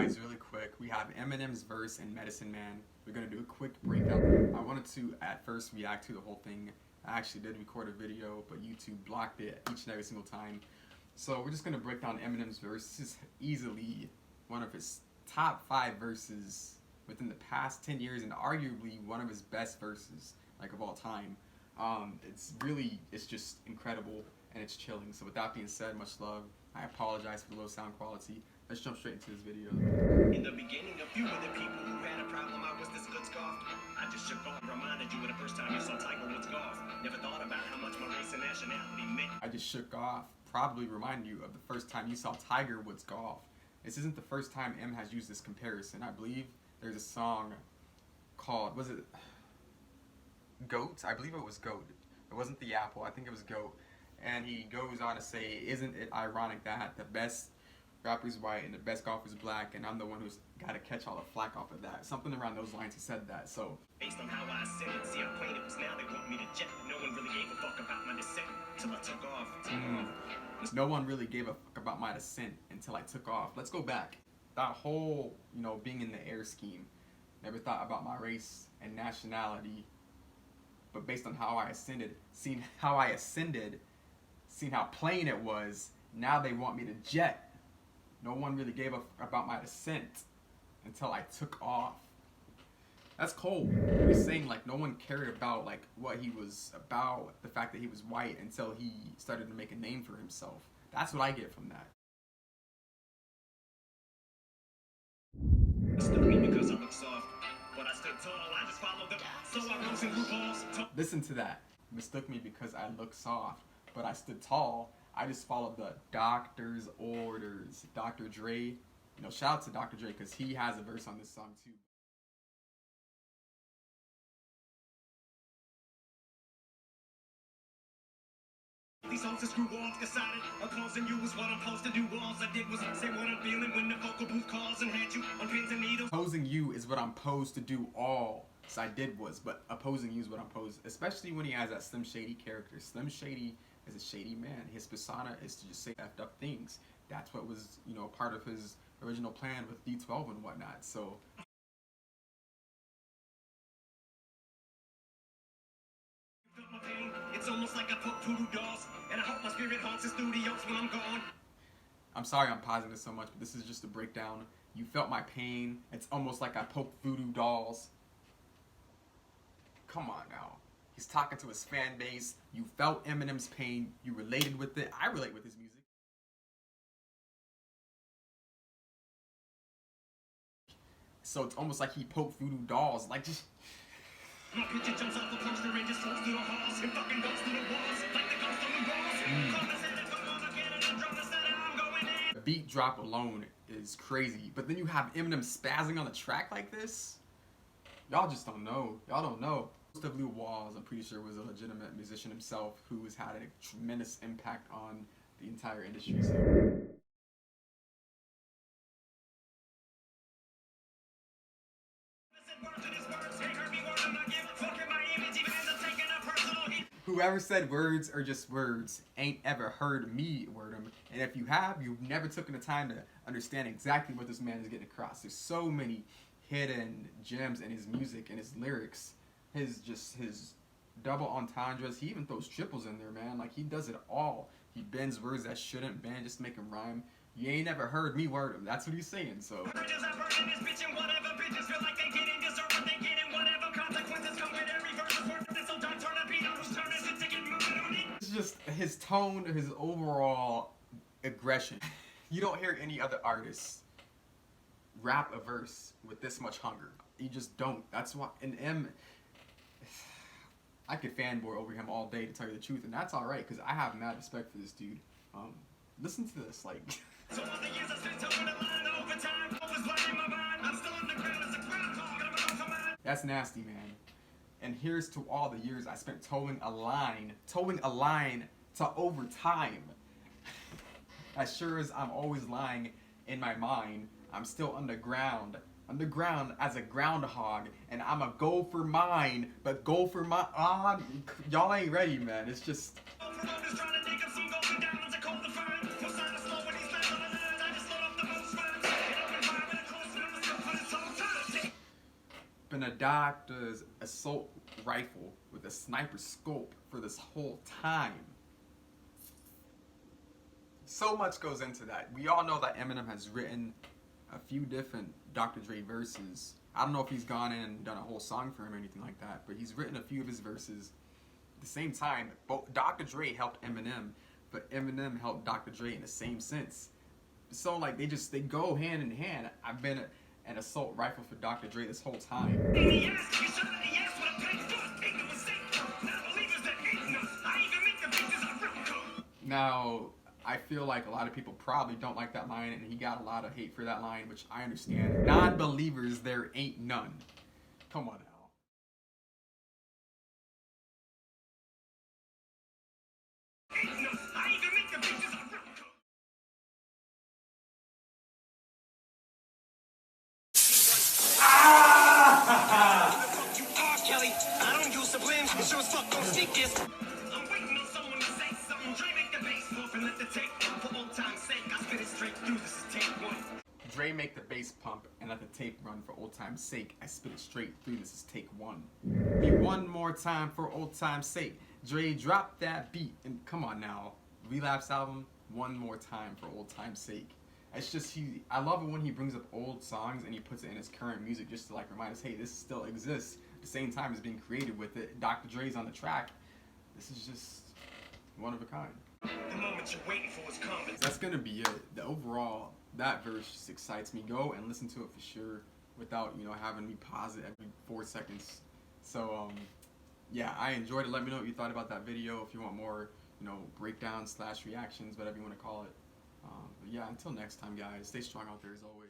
guys, really quick, we have Eminem's verse in Medicine Man. We're going to do a quick breakdown. I wanted to, at first, react to the whole thing. I actually did record a video, but YouTube blocked it each and every single time. So we're just going to break down Eminem's verse. This is easily one of his top 5 verses within the past 10 years, and arguably one of his best verses, like, of all time. It's just incredible, and it's chilling. So with that being said, much love. I apologize for the low sound quality. Let's jump straight into this video. In the beginning, a few of the people who had a problem, I was this good scoffed. I just shook off, reminded you of the first time you saw Tiger Woods golf. Never thought about how much my race and nationality meant. I just shook off, probably remind you of the first time you saw Tiger Woods golf. This isn't the first time M has used this comparison. I believe there's a song called, was it Goat? I believe it was Goat. It wasn't the Apple, I think it was Goat. And he goes on to say, isn't it ironic that the best rapper's white and the best golfer's black, and I'm the one who's got to catch all the flack off of that. Something around those lines, he said that. So based on how I said it, see how plain it was, now they want me to jet. No one really gave a fuck about my descent till I took off. No one really gave a fuck about my descent until I took off. Let's go back. That whole, being in the air scheme. Never thought about my race and nationality, but based on how I ascended, seen how plain it was, now they want me to jet. No one really gave a fuck about my descent until I took off. That's cold. He's saying, like, no one cared about, like, what he was about, the fact that he was white, until he started to make a name for himself. That's what I get from that. Mistook me because I look soft, but I stood tall. I just followed them, so I rose and grew balls. Listen to that. Mistook me because I look soft, but I stood tall. I just followed the doctor's orders. Dr. Dre, shout out to Dr. Dre because he has a verse on this song too. These hoes just grew walls, decided opposing you is what I'm supposed to do. All I did was say what I'm feeling when the vocal booth calls and had you on pins and needles. Opposing you is what I'm supposed to do. All I did was, but opposing you is what I'm supposed, especially when he has that Slim Shady character. Slim Shady is a shady man. His persona is to just say effed up things. That's what was, part of his original plan with D12 and whatnot. So it's almost like I put voodoo dolls, and I hope my spirit haunts the studios when I'm gone. I'm sorry I'm pausing this so much, but this is just a breakdown. You felt my pain. It's almost like I poked voodoo dolls. Come on now. He's talking to his fan base. You felt Eminem's pain. You related with it. I relate with his music. So it's almost like he poked voodoo dolls. Like, just... My picture jumps off the poster and just floats through the halls and fucking goes through the walls like the ghost on the walls. The beat drop alone is crazy. But then you have Eminem spazzing on the track like this. Y'all just don't know. Y'all don't know. Most of Lou Walls, I'm pretty sure, was a legitimate musician himself who has had a tremendous impact on the entire industry. So. Whoever said words are just words ain't ever heard me word them. And if you have, you've never taken the time to understand exactly what this man is getting across. There's so many hidden gems in his music and his lyrics. His double entendres. He even throws triples in there, man. Like, he does it all. He bends words that shouldn't bend just to make him rhyme. You ain't never heard me word him. That's what he's saying, so. It's just his tone, his overall aggression. You don't hear any other artists rap a verse with this much hunger. You just don't. That's why, and M, I could fanboy over him all day, to tell you the truth, and that's alright, because I have mad respect for this dude. Listen to this, like... That's nasty, man. And here's to all the years I spent towing a line to overtime. As sure as I'm always lying in my mind, I'm still underground as a groundhog, and I'ma go for mine, but go for my y'all ain't ready, man. It's just doctor's assault rifle with a sniper scope for this whole time. So much goes into that. We all know that Eminem has written a few different Dr. Dre verses. I don't know if he's gone in and done a whole song for him or anything like that, but he's written a few of his verses. At the same time, both Dr. Dre helped Eminem, but Eminem helped Dr. Dre in the same sense. So like they go hand in hand. I've been an assault rifle for Dr. Dre this whole time. Now, I feel like a lot of people probably don't like that line, and he got a lot of hate for that line, which I understand. Non-believers, there ain't none. Come on now. Kelly, I don't use sublims, sure as fuck don't sneak this. I'm waiting on someone to say something. Dre make the bass pump and let the tape pump. For old time's sake, I spit it straight through. This is take one. Dre make the bass pump and let the tape run. For old time's sake, I spit it straight through. This is take one. Me one more time for old time's sake. Dre drop that beat and come on now. Relapse album, one more time for old time's sake. It's just I love it when he brings up old songs and he puts it in his current music just to like remind us, hey, this still exists. At the same time as being creative with it. Dr. Dre's on the track. This is just one of a kind. The moment you're waiting for is coming. That's gonna be it. The overall, that verse just excites me. Go and listen to it for sure without, having me pause it every 4 seconds. So, yeah, I enjoyed it. Let me know what you thought about that video. If you want more, breakdowns / reactions, whatever you want to call it. But yeah, until next time, guys, stay strong out there as always.